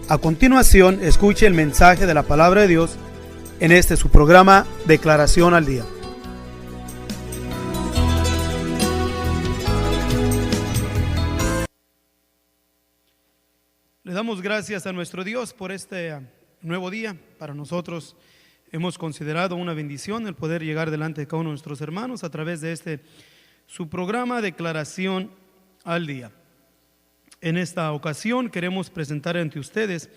A continuación, escuche el mensaje de la palabra de Dios en este su programa Declaración al Día. Le damos gracias a nuestro Dios por este nuevo día. Para nosotros hemos considerado una bendición el poder llegar delante de cada uno de nuestros hermanos a través de su programa Declaración al Día. En esta ocasión queremos presentar ante ustedes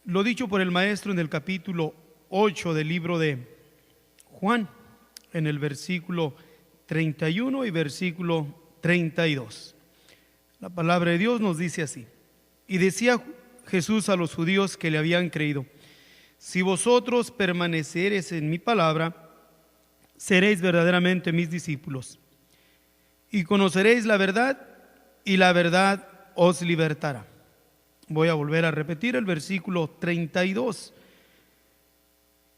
lo dicho por el maestro en el capítulo 8 del libro de Juan, en el versículo 31 y versículo 32. La palabra de Dios nos dice así: y decía Jesús a los judíos que le habían creído: si vosotros permanecereis en mi palabra, seréis verdaderamente mis discípulos, y conoceréis la verdad, y la verdad os libertará. Voy a volver a repetir el versículo 32.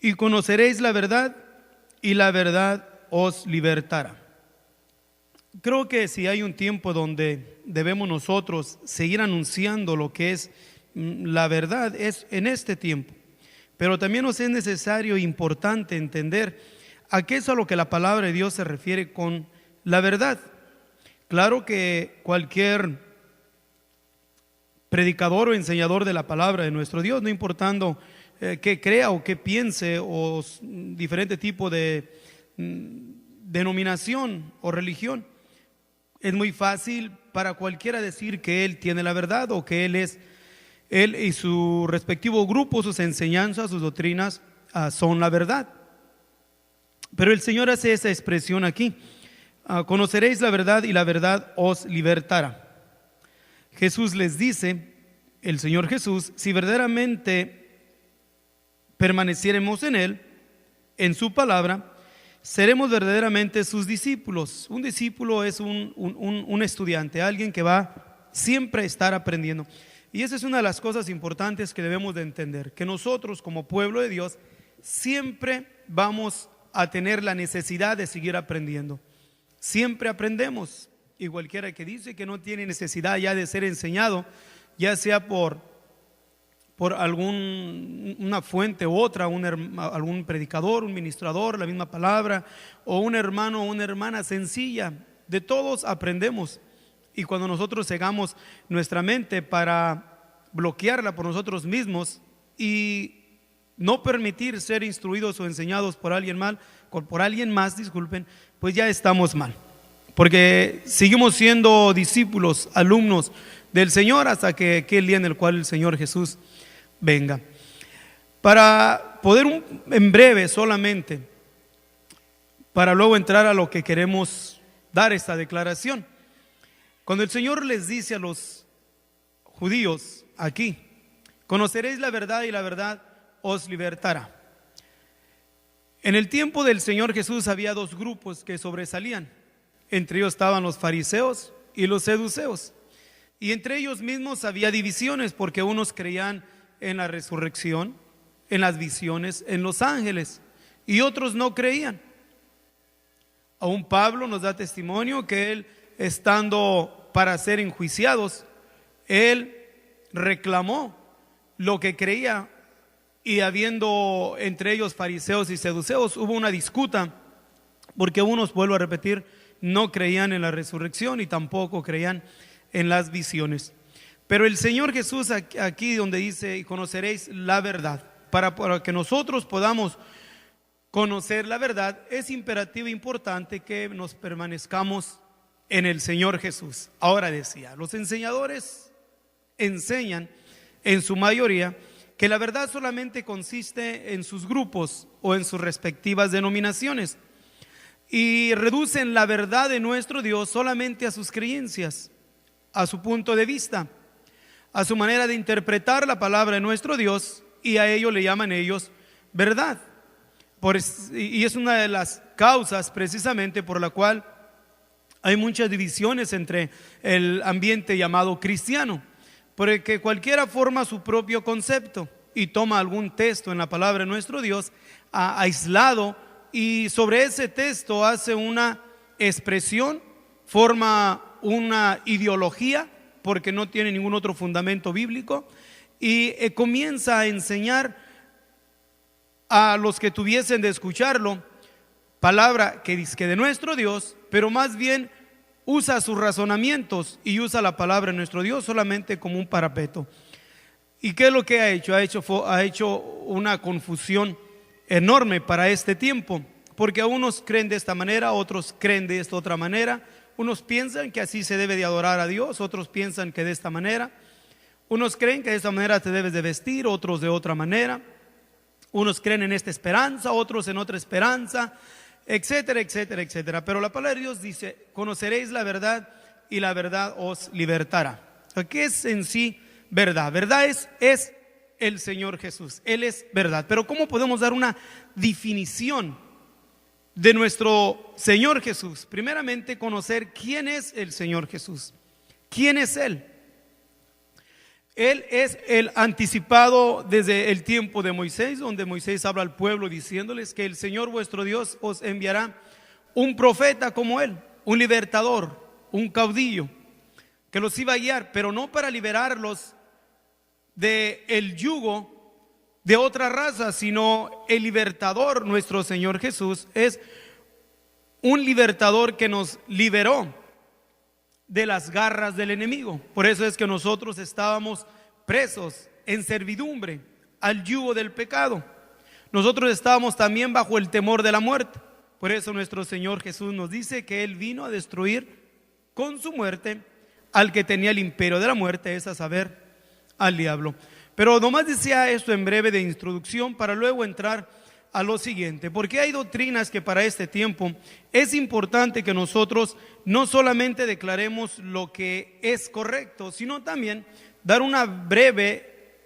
Y conoceréis la verdad, y la verdad os libertará. Creo que si hay un tiempo donde debemos nosotros seguir anunciando lo que es la verdad, es en este tiempo. Pero también nos es necesario e importante entender a qué es a lo que la palabra de Dios se refiere con la verdad. Claro que cualquier predicador o enseñador de la palabra de nuestro Dios, no importando qué crea o qué piense o diferente tipo de denominación o religión, es muy fácil para cualquiera decir que él tiene la verdad o que él y su respectivo grupo, sus enseñanzas, sus doctrinas son la verdad. Pero el Señor hace esa expresión aquí: conoceréis la verdad y la verdad os libertará. Jesús les dice, el Señor Jesús, si verdaderamente permaneciéremos en Él, en su palabra, seremos verdaderamente sus discípulos. Un discípulo es un estudiante, alguien que va siempre a estar aprendiendo. Y esa es una de las cosas importantes que debemos de entender, que nosotros como pueblo de Dios siempre vamos a tener la necesidad de seguir aprendiendo. Siempre aprendemos, y cualquiera que dice que no tiene necesidad ya de ser enseñado, ya sea por alguna fuente u otra, algún predicador, un ministrador, la misma palabra, o un hermano o una hermana sencilla, de todos aprendemos. Y cuando nosotros cegamos nuestra mente para bloquearla por nosotros mismos y no permitir ser instruidos o enseñados por alguien más, pues ya estamos mal, porque seguimos siendo discípulos, alumnos del Señor hasta que aquel día en el cual el Señor Jesús venga. Para poder en breve solamente, para luego entrar a lo que queremos dar esta declaración. Cuando el Señor les dice a los judíos aquí: conoceréis la verdad y la verdad os libertará. En el tiempo del Señor Jesús había dos grupos que sobresalían. Entre ellos estaban los fariseos y los saduceos. Y entre ellos mismos había divisiones, porque unos creían en la resurrección, en las visiones, en los ángeles, y otros no creían. Aún Pablo nos da testimonio que él, estando para ser enjuiciados, él reclamó lo que creía. Y habiendo entre ellos fariseos y saduceos, hubo una disputa, porque unos, vuelvo a repetir, no creían en la resurrección y tampoco creían en las visiones. Pero el Señor Jesús aquí donde dice: y conoceréis la verdad, para que nosotros podamos conocer la verdad, es imperativo e importante que nos permanezcamos en el Señor Jesús. Ahora decía, los enseñadores enseñan en su mayoría que la verdad solamente consiste en sus grupos o en sus respectivas denominaciones, y reducen la verdad de nuestro Dios solamente a sus creencias, a su punto de vista, a su manera de interpretar la palabra de nuestro Dios, y a ello le llaman ellos verdad. Y es una de las causas precisamente por la cual hay muchas divisiones entre el ambiente llamado cristiano, porque cualquiera forma su propio concepto y toma algún texto en la palabra de nuestro Dios aislado, y sobre ese texto hace una expresión, forma una ideología porque no tiene ningún otro fundamento bíblico, y comienza a enseñar a los que tuviesen de escucharlo palabra que dice que de nuestro Dios, pero más bien usa sus razonamientos y usa la palabra de nuestro Dios solamente como un parapeto. ¿Y qué es lo que ha hecho? Ha hecho una confusión enorme para este tiempo, porque a unos creen de esta manera, otros creen de esta otra manera. Unos piensan que así se debe de adorar a Dios, otros piensan que de esta manera. Unos creen que de esta manera te debes de vestir, otros de otra manera. Unos creen en esta esperanza, otros en otra esperanza, etcétera, etcétera, etcétera. Pero la palabra de Dios dice: conoceréis la verdad y la verdad os libertará. ¿Qué es en sí verdad? Verdad es el Señor Jesús. Él es verdad. Pero ¿cómo podemos dar una definición de nuestro Señor Jesús? Primeramente, conocer quién es el Señor Jesús. ¿Quién es Él? Él es el anticipado desde el tiempo de Moisés, donde Moisés habla al pueblo diciéndoles que el Señor vuestro Dios os enviará un profeta como Él, un libertador, un caudillo, que los iba a guiar, pero no para liberarlos del yugo de otra raza, sino el libertador, nuestro Señor Jesús, es un libertador que nos liberó de las garras del enemigo. Por eso es que nosotros estábamos presos en servidumbre al yugo del pecado. Nosotros estábamos también bajo el temor de la muerte. Por eso nuestro Señor Jesús nos dice que Él vino a destruir con su muerte al que tenía el imperio de la muerte, es a saber, al diablo. Pero nomás decía esto en breve de introducción para luego entrar a lo siguiente, porque hay doctrinas que para este tiempo es importante que nosotros no solamente declaremos lo que es correcto, sino también dar una breve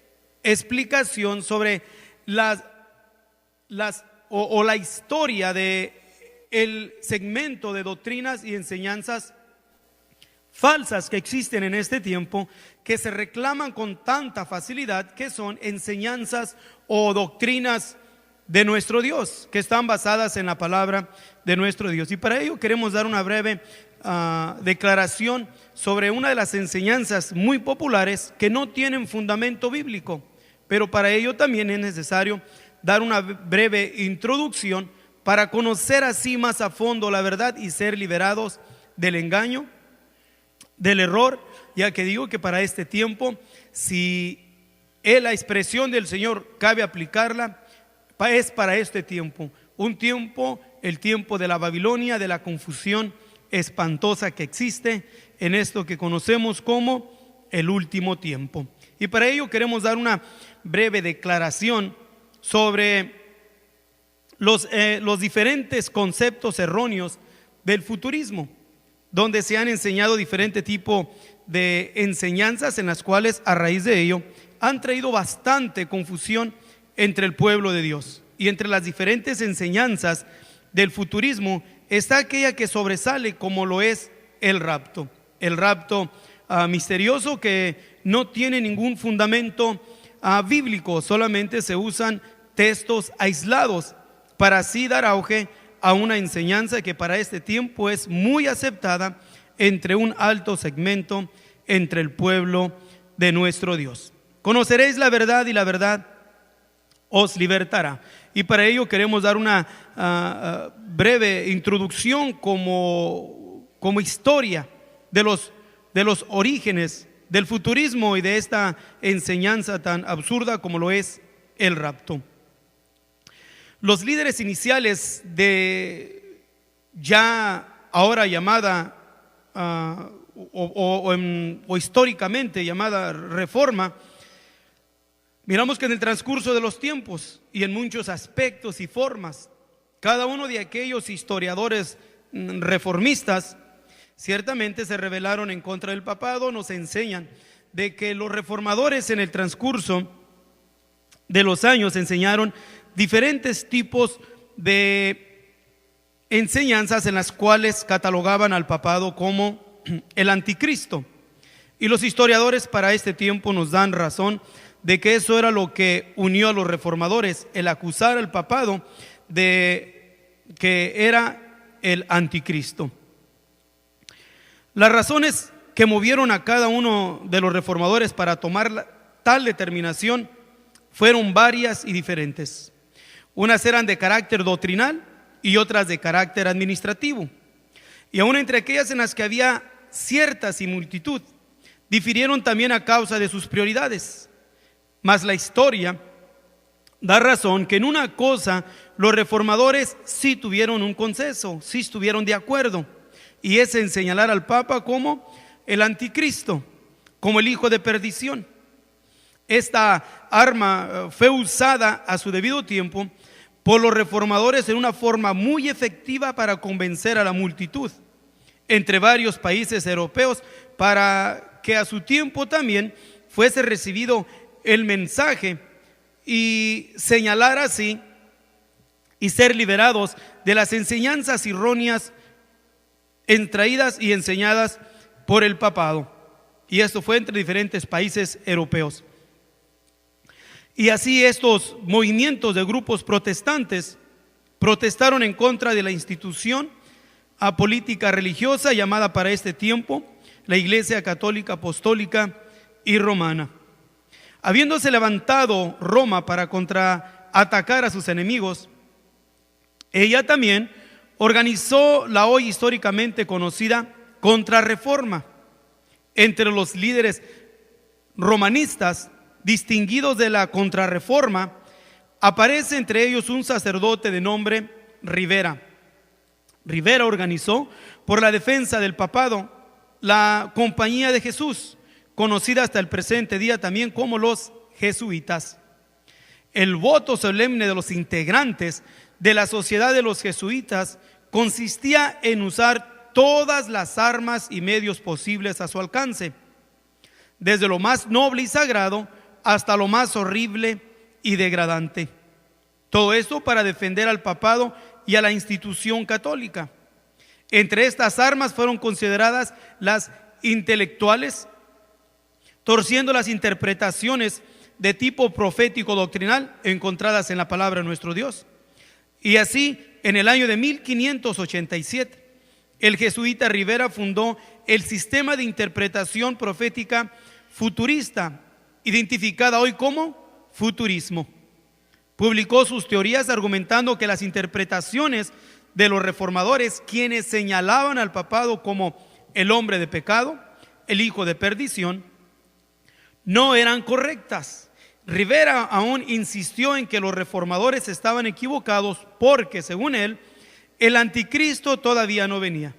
explicación sobre la historia de el segmento de doctrinas y enseñanzas falsas que existen en este tiempo, que se reclaman con tanta facilidad, que son enseñanzas o doctrinas de nuestro Dios, que están basadas en la palabra de nuestro Dios. Y para ello queremos dar una breve declaración sobre una de las enseñanzas muy populares que no tienen fundamento bíblico, pero para ello también es necesario dar una breve introducción para conocer así más a fondo la verdad y ser liberados del engaño, del error, ya que digo que para este tiempo, si la expresión del Señor cabe aplicarla, es para este tiempo, un tiempo, el tiempo de la Babilonia, de la confusión espantosa que existe en esto que conocemos como el último tiempo. Y para ello queremos dar una breve declaración sobre los diferentes conceptos erróneos del futurismo, donde se han enseñado diferente tipo de enseñanzas en las cuales a raíz de ello han traído bastante confusión entre el pueblo de Dios. Y entre las diferentes enseñanzas del futurismo está aquella que sobresale, como lo es el rapto misterioso, que no tiene ningún fundamento bíblico, solamente se usan textos aislados para así dar auge a una enseñanza que para este tiempo es muy aceptada entre un alto segmento entre el pueblo de nuestro Dios. Conoceréis la verdad y la verdad os libertará. Y para ello queremos dar una breve introducción como historia de los orígenes del futurismo y de esta enseñanza tan absurda como lo es el rapto. Los líderes iniciales de ya ahora llamada o históricamente llamada Reforma, miramos que en el transcurso de los tiempos y en muchos aspectos y formas, cada uno de aquellos historiadores reformistas ciertamente se rebelaron en contra del papado. Nos enseñan de que los reformadores en el transcurso de los años enseñaron diferentes tipos de enseñanzas en las cuales catalogaban al papado como el anticristo. Y los historiadores para este tiempo nos dan razón de que eso era lo que unió a los reformadores, el acusar al papado de que era el anticristo. Las razones que movieron a cada uno de los reformadores para tomar tal determinación fueron varias y diferentes. Unas eran de carácter doctrinal y otras de carácter administrativo. Y aún entre aquellas en las que había cierta similitud, difirieron también a causa de sus prioridades. Mas la historia da razón que en una cosa los reformadores sí tuvieron un consenso, sí estuvieron de acuerdo, y es en señalar al Papa como el anticristo, como el hijo de perdición. Esta arma fue usada a su debido tiempo por los reformadores en una forma muy efectiva para convencer a la multitud entre varios países europeos, para que a su tiempo también fuese recibido el mensaje y señalar así y ser liberados de las enseñanzas erróneas traídas y enseñadas por el papado. Y esto fue entre diferentes países europeos. Y así estos movimientos de grupos protestantes protestaron en contra de la institución política religiosa llamada para este tiempo la Iglesia Católica Apostólica y Romana. Habiéndose levantado Roma para contraatacar a sus enemigos, ella también organizó la hoy históricamente conocida Contrarreforma. Entre los líderes romanistas distinguidos de la Contrarreforma aparece entre ellos un sacerdote de nombre Rivera. Rivera organizó por la defensa del papado la Compañía de Jesús, conocida hasta el presente día también como los jesuitas. El voto solemne de los integrantes de la sociedad de los jesuitas consistía en usar todas las armas y medios posibles a su alcance, desde lo más noble y sagrado hasta lo más horrible y degradante. Todo esto para defender al papado y a la institución católica. Entre estas armas fueron consideradas las intelectuales, torciendo las interpretaciones de tipo profético doctrinal encontradas en la palabra de nuestro Dios. Y así, en el año de 1587, el jesuita Rivera fundó el sistema de interpretación profética futurista, identificada hoy como futurismo. Publicó sus teorías argumentando que las interpretaciones de los reformadores, quienes señalaban al papado como el hombre de pecado, el hijo de perdición, no eran correctas. Rivera aún insistió en que los reformadores estaban equivocados porque, según él, el anticristo todavía no venía,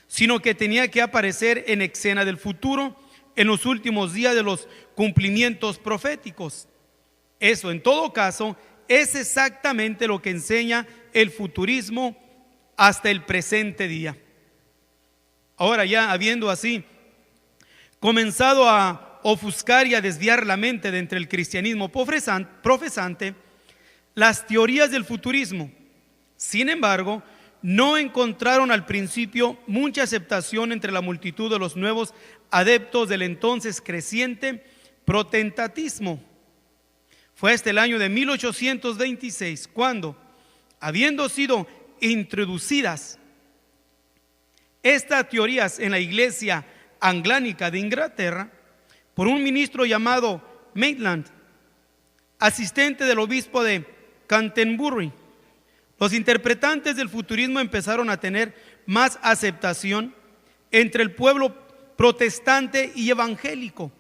sino que tenía que aparecer en escena del futuro, en los últimos días de los cumplimientos proféticos. Eso, en todo caso, es exactamente lo que enseña el futurismo hasta el presente día. Ahora, ya habiendo así comenzado a ofuscar y a desviar la mente de entre el cristianismo profesante, las teorías del futurismo, sin embargo, no encontraron al principio mucha aceptación entre la multitud de los nuevos adeptos del entonces creciente protestantismo. Fue hasta el año de 1826 cuando, habiendo sido introducidas estas teorías en la iglesia anglicana de Inglaterra por un ministro llamado Maitland, asistente del obispo de Canterbury, los interpretantes del futurismo empezaron a tener más aceptación entre el pueblo protestante y evangélico.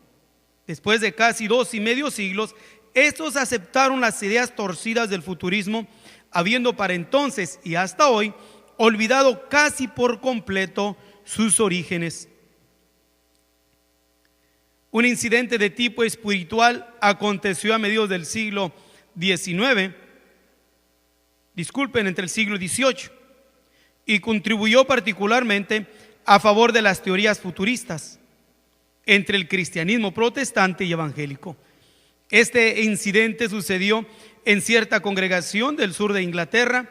Después de casi 2.5 siglos, estos aceptaron las ideas torcidas del futurismo, habiendo para entonces y hasta hoy olvidado casi por completo sus orígenes. Un incidente de tipo espiritual aconteció a mediados del siglo XIX, entre el siglo XVIII, y contribuyó particularmente a favor de las teorías futuristas entre el cristianismo protestante y evangélico. Este incidente sucedió en cierta congregación del sur de Inglaterra,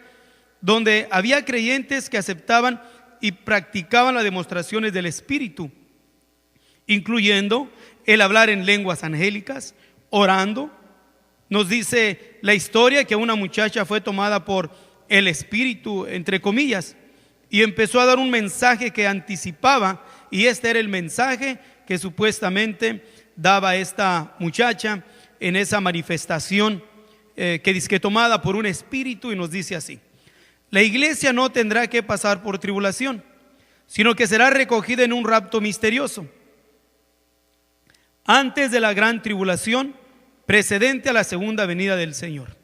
donde había creyentes que aceptaban y practicaban las demostraciones del Espíritu, incluyendo el hablar en lenguas angélicas, orando. Nos dice la historia que una muchacha fue tomada por el Espíritu, entre comillas, y empezó a dar un mensaje que anticipaba, y este era el mensaje que supuestamente daba esta muchacha en esa manifestación que dizque tomada por un espíritu, y nos dice así: la iglesia no tendrá que pasar por tribulación, sino que será recogida en un rapto misterioso antes de la gran tribulación precedente a la segunda venida del Señor.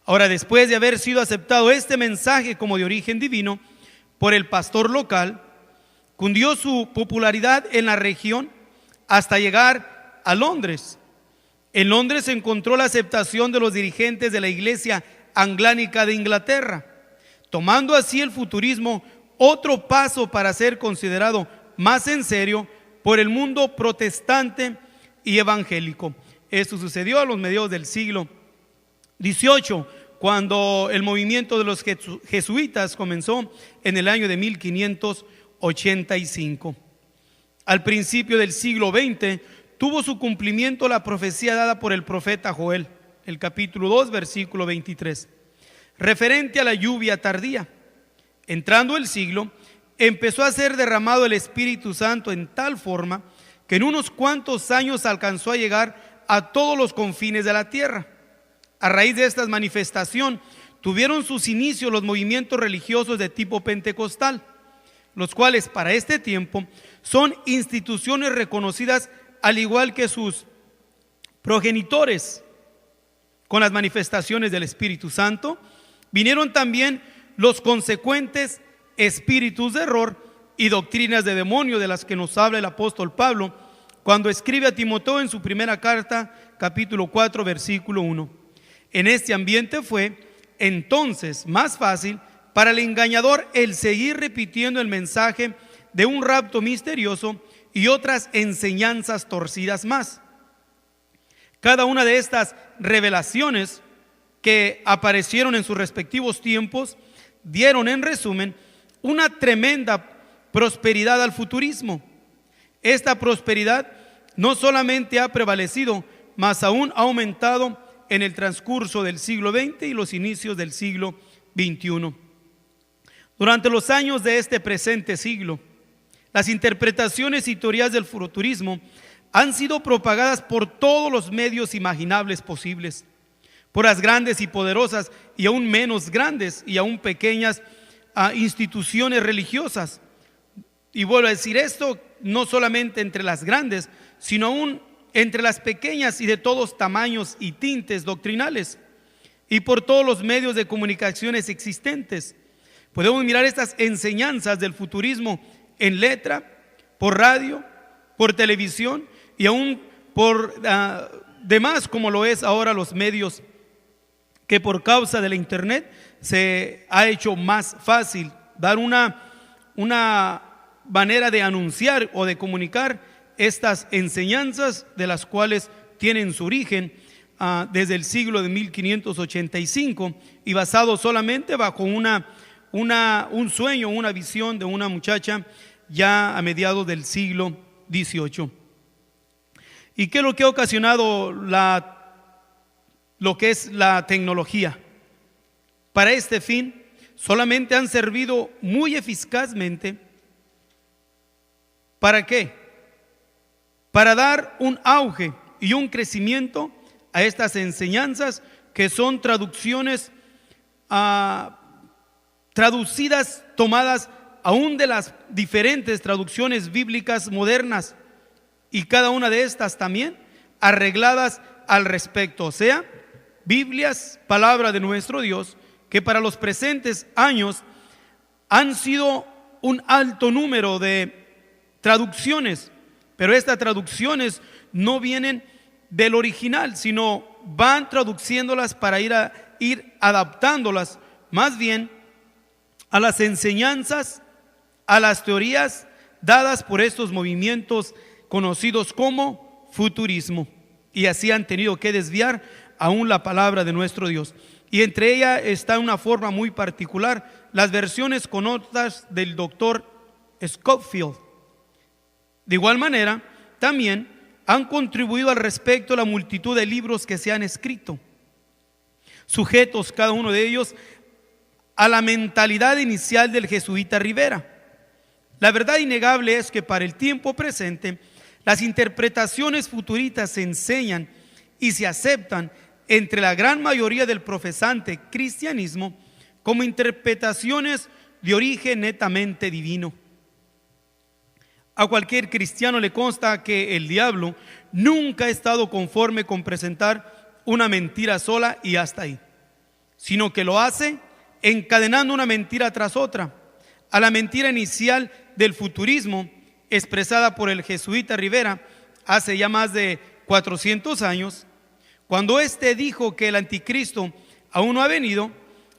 Ahora, después de haber sido aceptado este mensaje como de origen divino por el pastor local, cundió su popularidad en la región hasta llegar a Londres. En Londres se encontró la aceptación de los dirigentes de la iglesia anglicana de Inglaterra, tomando así el futurismo otro paso para ser considerado más en serio por el mundo protestante y evangélico. Esto sucedió a los mediados del siglo XVIII, cuando el movimiento de los jesuitas comenzó en el año de 1585. Al principio del siglo XX tuvo su cumplimiento la profecía dada por el profeta Joel, el capítulo 2, versículo 23, referente a la lluvia tardía. Entrando el siglo, empezó a ser derramado el Espíritu Santo en tal forma que en unos cuantos años alcanzó a llegar a todos los confines de la tierra. A raíz de esta manifestación tuvieron sus inicios los movimientos religiosos de tipo pentecostal, los cuales para este tiempo son instituciones reconocidas al igual que sus progenitores. Con las manifestaciones del Espíritu Santo vinieron también los consecuentes espíritus de error y doctrinas de demonio, de las que nos habla el apóstol Pablo cuando escribe a Timoteo en su primera carta, capítulo 4, versículo 1. En este ambiente fue entonces más fácil para el engañador el seguir repitiendo el mensaje de un rapto misterioso y otras enseñanzas torcidas más. Cada una de estas revelaciones que aparecieron en sus respectivos tiempos dieron, en resumen, una tremenda prosperidad al futurismo. Esta prosperidad no solamente ha prevalecido, mas aún ha aumentado en el transcurso del siglo XX y los inicios del siglo XXI. Durante los años de este presente siglo, las interpretaciones y teorías del futurismo han sido propagadas por todos los medios imaginables posibles, por las grandes y poderosas y aún menos grandes y aún pequeñas instituciones religiosas. Y vuelvo a decir esto, no solamente entre las grandes, sino aún entre las pequeñas y de todos tamaños y tintes doctrinales, y por todos los medios de comunicaciones existentes. Podemos mirar estas enseñanzas del futurismo en letra, por radio, por televisión y aún por demás, como lo es ahora los medios, que por causa de la internet se ha hecho más fácil dar una manera de anunciar o de comunicar estas enseñanzas, de las cuales tienen su origen desde el siglo de 1585 y basado solamente bajo un sueño, una visión de una muchacha ya a mediados del siglo XVIII. ¿Y qué es lo que ha ocasionado lo que es la tecnología? Para este fin solamente han servido muy eficazmente. ¿Para qué? Para dar un auge y un crecimiento a estas enseñanzas, que son traducciones traducidas, tomadas aún de las diferentes traducciones bíblicas modernas, y cada una de estas también arregladas al respecto, o sea, Biblias, palabra de nuestro Dios, que para los presentes años han sido un alto número de traducciones, pero estas traducciones no vienen del original, sino van traduciéndolas para ir adaptándolas más bien a las enseñanzas, a las teorías dadas por estos movimientos conocidos como futurismo, y así han tenido que desviar aún la palabra de nuestro Dios. Y entre ellas está una forma muy particular, las versiones con notas del doctor Scofield. De igual manera, también han contribuido al respecto la multitud de libros que se han escrito, sujetos cada uno de ellos a la mentalidad inicial del jesuita Rivera. La verdad innegable es que para el tiempo presente, Las interpretaciones futuristas se enseñan y se aceptan entre la gran mayoría del profesante cristianismo como interpretaciones de origen netamente divino. A cualquier cristiano le consta que el diablo nunca ha estado conforme con presentar una mentira sola y hasta ahí, sino que lo hace encadenando una mentira tras otra, a la mentira inicial del futurismo expresada por el jesuita Rivera hace ya más de 400 años, cuando éste dijo que el anticristo aún no ha venido.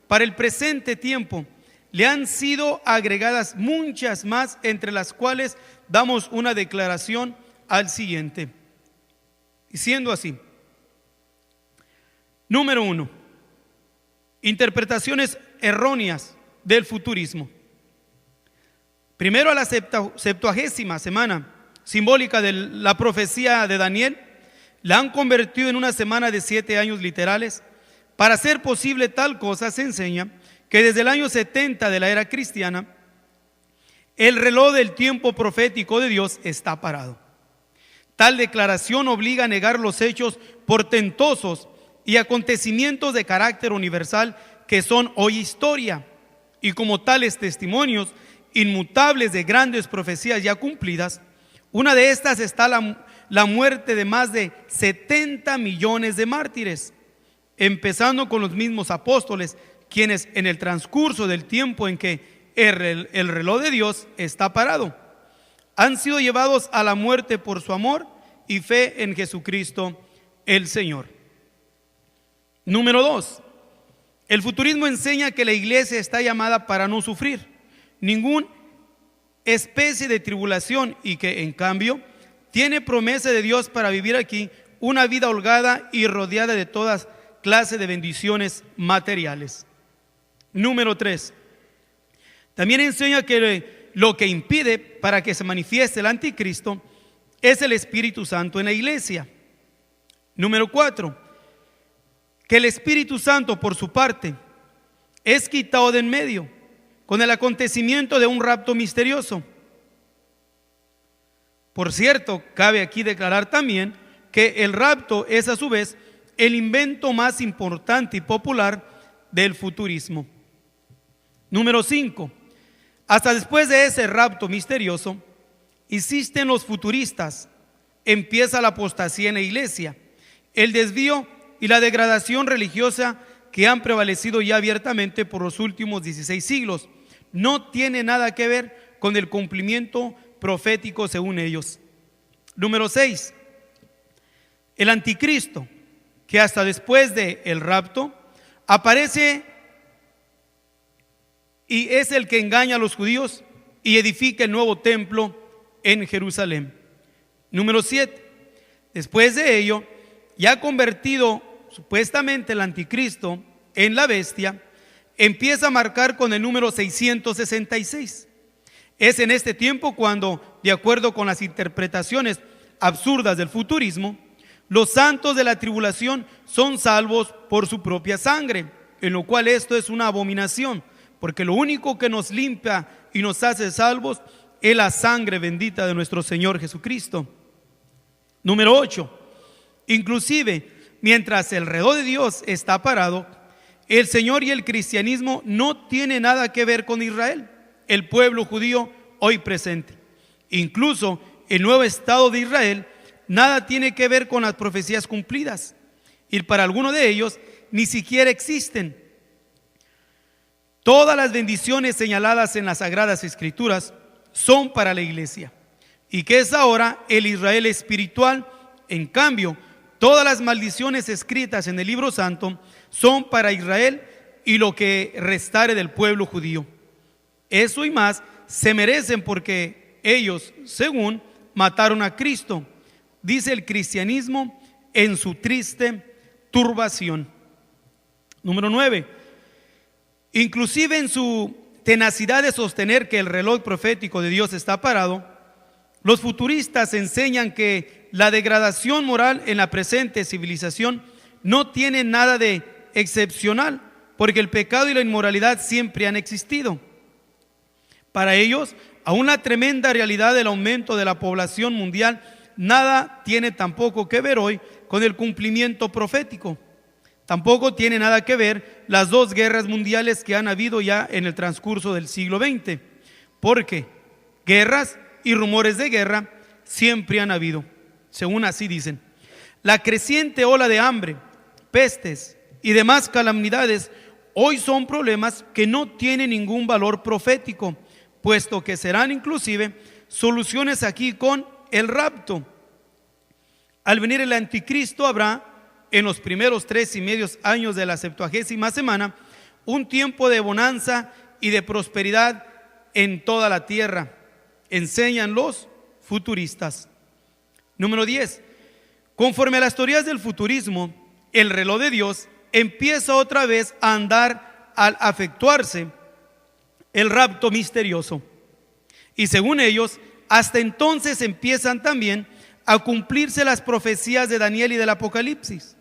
Para el presente tiempo le han sido agregadas muchas más, entre las cuales damos una declaración al siguiente. Y siendo así, número 1, interpretaciones erróneas del futurismo. Primero, a la 70ª semana simbólica de la profecía de Daniel la han convertido en una semana de 7 años literales. Para hacer posible tal cosa, se enseña que desde el año 70 de la era cristiana, el reloj del tiempo profético de Dios está parado. Tal declaración obliga a negar los hechos portentosos y acontecimientos de carácter universal que son hoy historia, y como tales testimonios inmutables de grandes profecías ya cumplidas. Una de estas está la muerte de más de 70 millones de mártires, empezando con los mismos apóstoles, quienes en el transcurso del tiempo en que el reloj de Dios está parado, han sido llevados a la muerte por su amor y fe en Jesucristo el Señor. Número 2, el futurismo enseña que la iglesia está llamada para no sufrir ninguna especie de tribulación, y que en cambio tiene promesa de Dios para vivir aquí una vida holgada y rodeada de todas clases de bendiciones materiales. Número 3, también enseña que lo que impide para que se manifieste el anticristo es el Espíritu Santo en la iglesia. Número 4, que el Espíritu Santo, por su parte, es quitado de en medio con el acontecimiento de un rapto misterioso. Por cierto, cabe aquí declarar también que el rapto es a su vez el invento más importante y popular del futurismo. Número 5, hasta después de ese rapto misterioso, insisten los futuristas, empieza la apostasía en la iglesia, el desvío y la degradación religiosa que han prevalecido ya abiertamente por los últimos 16 siglos. No tiene nada que ver con el cumplimiento profético según ellos. Número 6, el anticristo, que hasta después del rapto aparece y es el que engaña a los judíos y edifica el nuevo templo en Jerusalén. Número 7, después de ello, ya convertido supuestamente el anticristo en la bestia, empieza a marcar con el número 666. Es en este tiempo cuando, de acuerdo con las interpretaciones absurdas del futurismo, los santos de la tribulación son salvos por su propia sangre, en lo cual esto es una abominación, porque lo único que nos limpia y nos hace salvos es la sangre bendita de nuestro Señor Jesucristo. Número 8, inclusive mientras el reloj de Dios está parado, el Señor y el cristianismo no tienen nada que ver con Israel, el pueblo judío hoy presente. Incluso el nuevo Estado de Israel nada tiene que ver con las profecías cumplidas, y para algunos de ellos ni siquiera existen. Todas las bendiciones señaladas en las Sagradas Escrituras son para la iglesia, y que es ahora el Israel espiritual. En cambio, todas las maldiciones escritas en el libro santo son para Israel y lo que restare del pueblo judío. Eso y más se merecen porque ellos, según, mataron a Cristo, dice el cristianismo en su triste turbación. Número 9, inclusive en su tenacidad de sostener que el reloj profético de Dios está parado, los futuristas enseñan que la degradación moral en la presente civilización no tiene nada de excepcional, porque el pecado y la inmoralidad siempre han existido. Para ellos, aún la tremenda realidad del aumento de la población mundial nada tiene tampoco que ver hoy con el cumplimiento profético. Tampoco tiene nada que ver las dos guerras mundiales que han habido ya en el transcurso del siglo XX, porque guerras y rumores de guerra siempre han habido, según así dicen. La creciente ola de hambre, pestes y demás calamidades hoy son problemas que no tienen ningún valor profético, puesto que serán inclusive soluciones aquí con el rapto. Al venir el anticristo habrá, en los primeros 3.5 años de la 70ª semana, un tiempo de bonanza y de prosperidad en toda la tierra, enseñan los futuristas. Número 10. Conforme a las teorías del futurismo, el reloj de Dios empieza otra vez a andar al efectuarse el rapto misterioso. Y según ellos, hasta entonces empiezan también a cumplirse las profecías de Daniel y del Apocalipsis.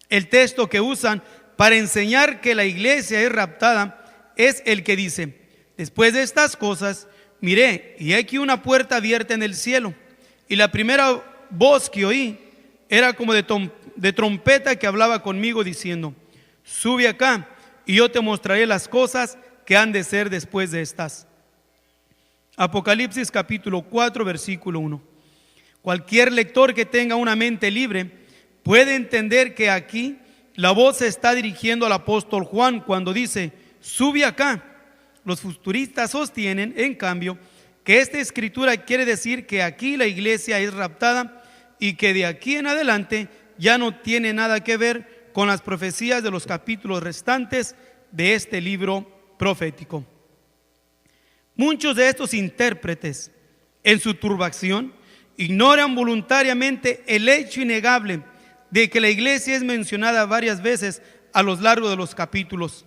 El texto que usan para enseñar que la iglesia es raptada es el que dice: después de estas cosas miré, y aquí una puerta abierta en el cielo, y la primera voz que oí era como de trompeta que hablaba conmigo diciendo: sube acá y yo te mostraré las cosas que han de ser después de estas. Apocalipsis capítulo 4 versículo 1. Cualquier lector que tenga una mente libre puede entender que aquí la voz se está dirigiendo al apóstol Juan cuando dice: sube acá. Los futuristas sostienen, en cambio, que esta escritura quiere decir que aquí la iglesia es raptada y que de aquí en adelante ya no tiene nada que ver con las profecías de los capítulos restantes de este libro profético. Muchos de estos intérpretes, en su turbación, ignoran voluntariamente el hecho innegable de que la iglesia es mencionada varias veces a lo largo de los capítulos.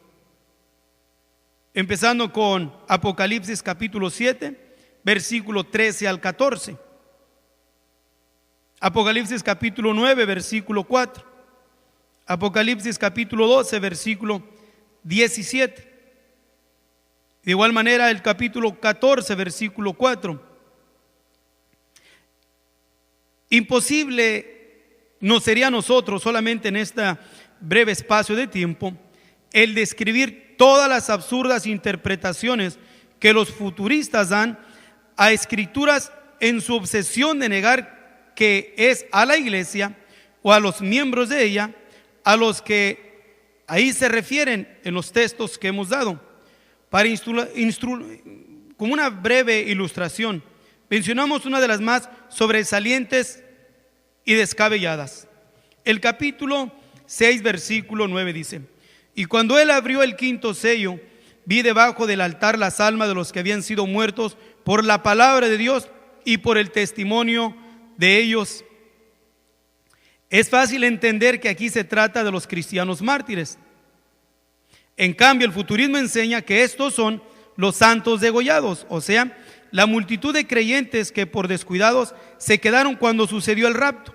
Empezando con Apocalipsis capítulo 7, versículo 13 al 14. Apocalipsis capítulo 9, versículo 4. Apocalipsis capítulo 12, versículo 17. De igual manera el capítulo 14, versículo 4. Imposible nos sería a nosotros, solamente en este breve espacio de tiempo, el describir todas las absurdas interpretaciones que los futuristas dan a escrituras en su obsesión de negar que es a la iglesia o a los miembros de ella a los que ahí se refieren en los textos que hemos dado. Como una breve ilustración, mencionamos una de las más sobresalientes y descabelladas. El capítulo 6, versículo 9 dice: y cuando él abrió el quinto sello, vi debajo del altar las almas de los que habían sido muertos por la palabra de Dios y por el testimonio de ellos. Es fácil entender que aquí se trata de los cristianos mártires. En cambio, el futurismo enseña que estos son los santos degollados, o sea, la multitud de creyentes que por descuidados se quedaron cuando sucedió el rapto.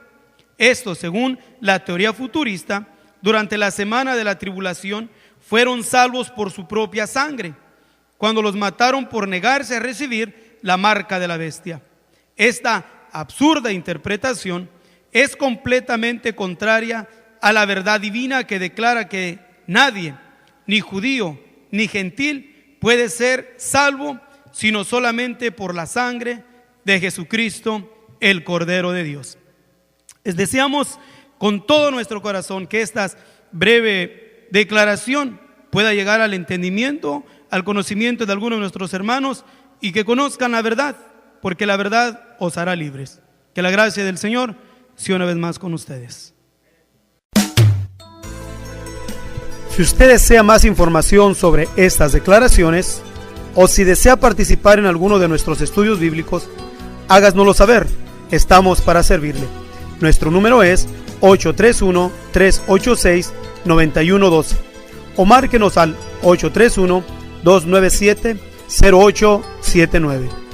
Esto, según la teoría futurista, durante la semana de la tribulación fueron salvos por su propia sangre, cuando los mataron por negarse a recibir la marca de la bestia. Esta absurda interpretación es completamente contraria a la verdad divina que declara que nadie, ni judío ni gentil, puede ser salvo sino solamente por la sangre de Jesucristo, el Cordero de Dios. Les deseamos con todo nuestro corazón que esta breve declaración pueda llegar al entendimiento, al conocimiento de algunos de nuestros hermanos y que conozcan la verdad, porque la verdad os hará libres. Que la gracia del Señor sea una vez más con ustedes. Si usted desea más información sobre estas declaraciones o si desea participar en alguno de nuestros estudios bíblicos, háganoslo saber. Estamos para servirle. Nuestro número es 831-386-9112 o márquenos al 831-297-0879.